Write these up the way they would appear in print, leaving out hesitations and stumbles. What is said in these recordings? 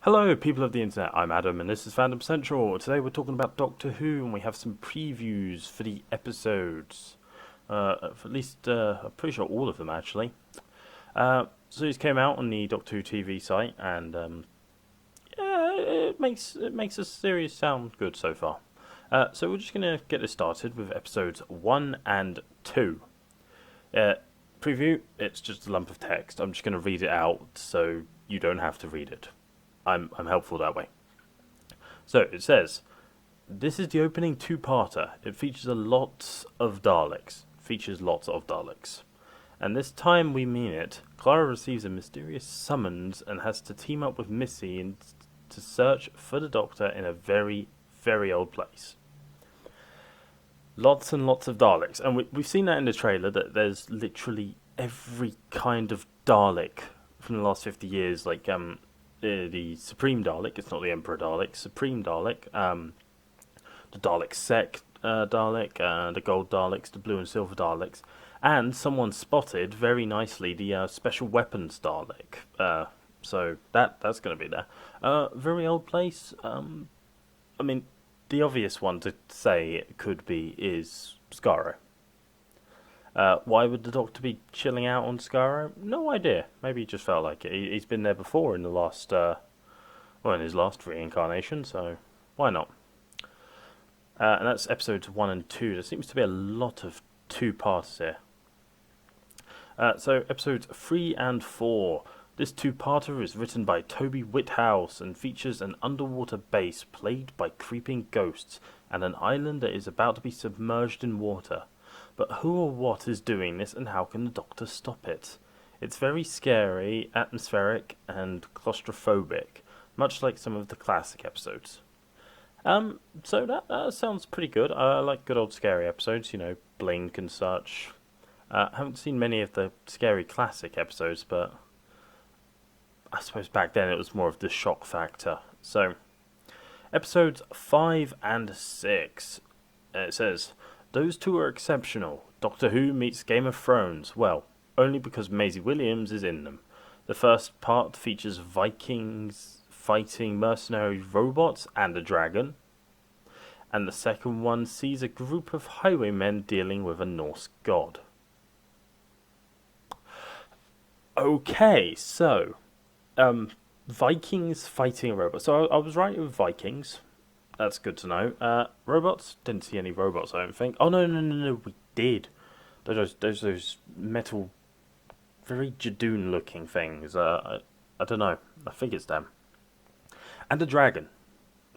Hello, people of the internet. I'm Adam, and this is Fandom Central. Today we're talking about Doctor Who, and we have some previews for the episodes. For at least, I'm pretty sure all of them actually. So these came out on the Doctor Who TV site, and yeah, it makes the series sound good so far. So we're just gonna get this started with episodes 1 and 2. Preview. It's just a lump of text. I'm just gonna read it out, so you don't have to read it. I'm helpful that way. So it says, this is the opening two-parter. It features lots of Daleks. And this time we mean it. Clara receives a mysterious summons and has to team up with Missy to search for the Doctor in a very, very old place. Lots and lots of Daleks. And we've seen that in the trailer, that there's literally every kind of Dalek from the last 50 years, like the Supreme Dalek. It's not the Emperor Dalek. Supreme Dalek. The Dalek Sec Dalek. The Gold Daleks. The Blue and Silver Daleks. And someone spotted very nicely the Special Weapons Dalek. So that's going to be there. Very old place. I mean, the obvious one to say it could be is Skaro. Why would the Doctor be chilling out on Skaro? No idea. Maybe he just felt like it. He's been there before in the last, in his last reincarnation, so why not? And that's episodes 1 and 2. There seems to be a lot of two-parts here. So episodes 3 and 4. This two-parter is written by Toby Whithouse and features an underwater base plagued by creeping ghosts and an island that is about to be submerged in water. But who or what is doing this, and how can the Doctor stop it? It's very scary, atmospheric, and claustrophobic, much like some of the classic episodes. So that sounds pretty good. I like good old scary episodes, Blink and such. I haven't seen many of the scary classic episodes, but I suppose back then it was more of the shock factor. So, episodes 5 and 6. It says, those two are exceptional. Doctor Who meets Game of Thrones. Well, only because Maisie Williams is in them. The first part features Vikings fighting mercenary robots and a dragon. And the second one sees a group of highwaymen dealing with a Norse god. Okay, so Vikings fighting a robot. So I was right with Vikings. That's good to know. Robots? Didn't see any robots, I don't think. Oh, no, we did. Those metal, very Jadoon-looking things. I don't know. I think it's them. And a dragon.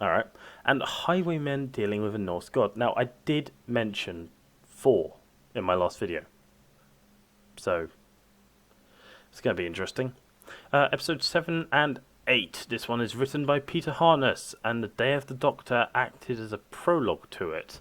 Alright. And highwaymen dealing with a Norse god. Now, I did mention 4 in my last video. So, it's going to be interesting. Episode 7 and 8. This one is written by Peter Harness, and The Day of the Doctor acted as a prologue to it.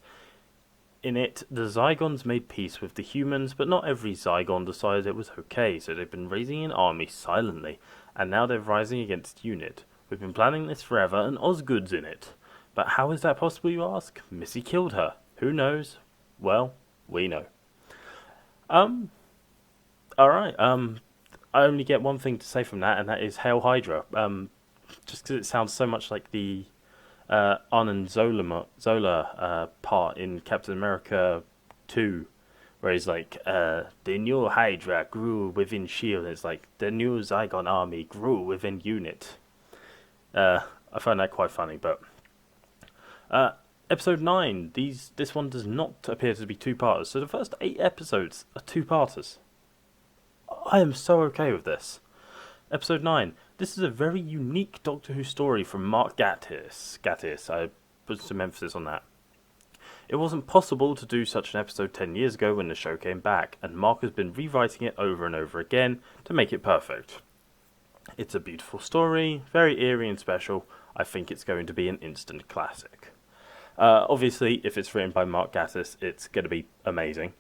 In it, the Zygons made peace with the humans, but not every Zygon decided it was okay, so they've been raising an army silently, and now they're rising against UNIT. We've been planning this forever, and Osgood's in it. But how is that possible, you ask? Missy killed her. Who knows? Well, we know. Alright, I only get one thing to say from that, and that is Hail Hydra. Just because it sounds so much like the Arnon Zola part in Captain America 2, where he's like, the new Hydra grew within S.H.I.E.L.D. And it's like, the new Zygon army grew within UNIT. I find that quite funny, but... episode 9, this one does not appear to be two-parters, so the first 8 episodes are two-parters. I am so okay with this. Episode 9. This is a very unique Doctor Who story from Mark Gatiss. I put some emphasis on that. It wasn't possible to do such an episode 10 years ago when the show came back, and Mark has been rewriting it over and over again to make it perfect. It's a beautiful story, very eerie and special. I think it's going to be an instant classic. Obviously, if it's written by Mark Gatiss, it's going to be amazing.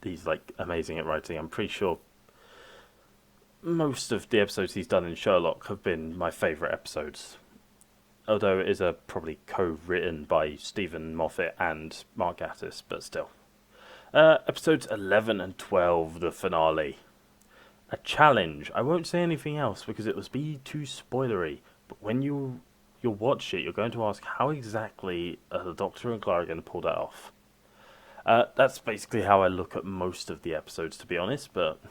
He's amazing at writing. I'm pretty sure most of the episodes he's done in Sherlock have been my favourite episodes. Although it is probably co-written by Stephen Moffat and Mark Gatiss, but still. Episodes 11 and 12, the finale. A challenge. I won't say anything else because it would be too spoilery. But when you'll watch it, you're going to ask how exactly are the Doctor and Clara going to pull that off. That's basically how I look at most of the episodes, to be honest. But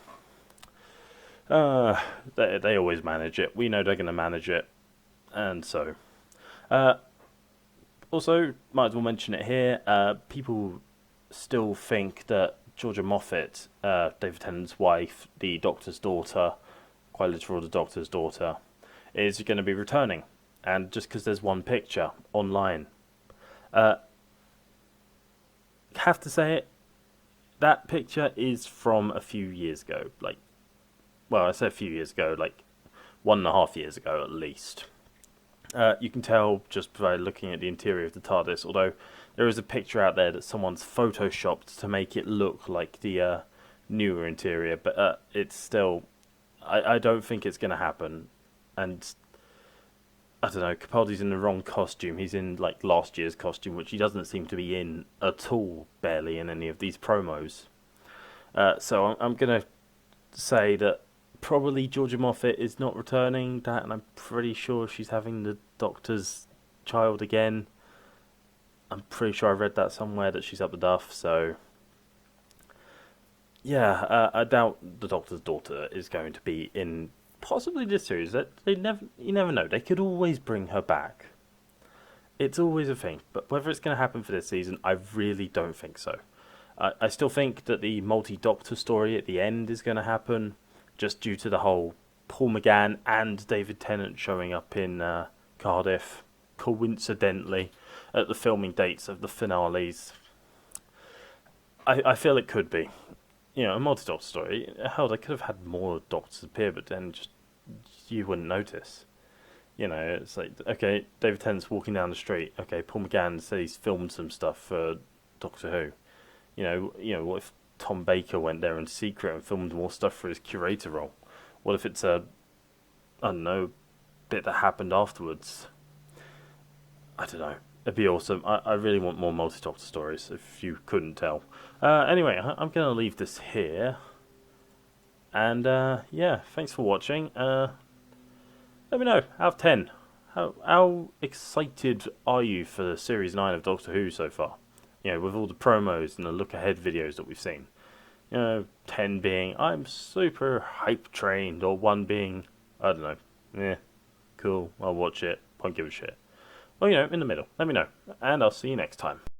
they always manage it. We know they're going to manage it, and so. Uh, Also, might as well mention it here. People still think that Georgia Moffat, David Tennant's wife, the Doctor's daughter, quite literal the Doctor's daughter, is going to be returning. And just because there's one picture online, uh, have to say it, that picture is from a few years ago. Well, I say a few years ago, 1.5 years ago at least. You can tell just by looking at the interior of the TARDIS, although there is a picture out there that someone's photoshopped to make it look like the newer interior, but it's still... I don't think it's going to happen. And, I don't know, Capaldi's in the wrong costume. He's in, last year's costume, which he doesn't seem to be in at all, barely, in any of these promos. So I'm going to say that probably Georgia Moffat is not returning that, and I'm pretty sure she's having the Doctor's child again. I'm pretty sure I read that somewhere that she's up the duff, so yeah, I doubt the Doctor's daughter is going to be in possibly this series. You never know. They could always bring her back. It's always a thing, but whether it's going to happen for this season, I really don't think so. I still think that the multi-Doctor story at the end is going to happen, just due to the whole Paul McGann and David Tennant showing up in Cardiff, coincidentally, at the filming dates of the finales. I feel it could be. A multi-Doctor story. Hell, they could have had more Doctors appear, but then just you wouldn't notice. It's like, okay, David Tennant's walking down the street. Okay, Paul McGann said he's filmed some stuff for Doctor Who. What if Tom Baker went there in secret and filmed more stuff for his curator role? What if it's I don't know, bit that happened afterwards? I don't know. It'd be awesome. I really want more multi-Doctor stories, if you couldn't tell. Anyway, I'm going to leave this here. And, yeah, thanks for watching. Let me know, out of 10, how excited are you for Series 9 of Doctor Who so far? With all the promos and the look-ahead videos that we've seen. 10 being, I'm super hype-trained, or 1 being, I don't know, cool, I'll watch it, won't give a shit. Well, in the middle, let me know, and I'll see you next time.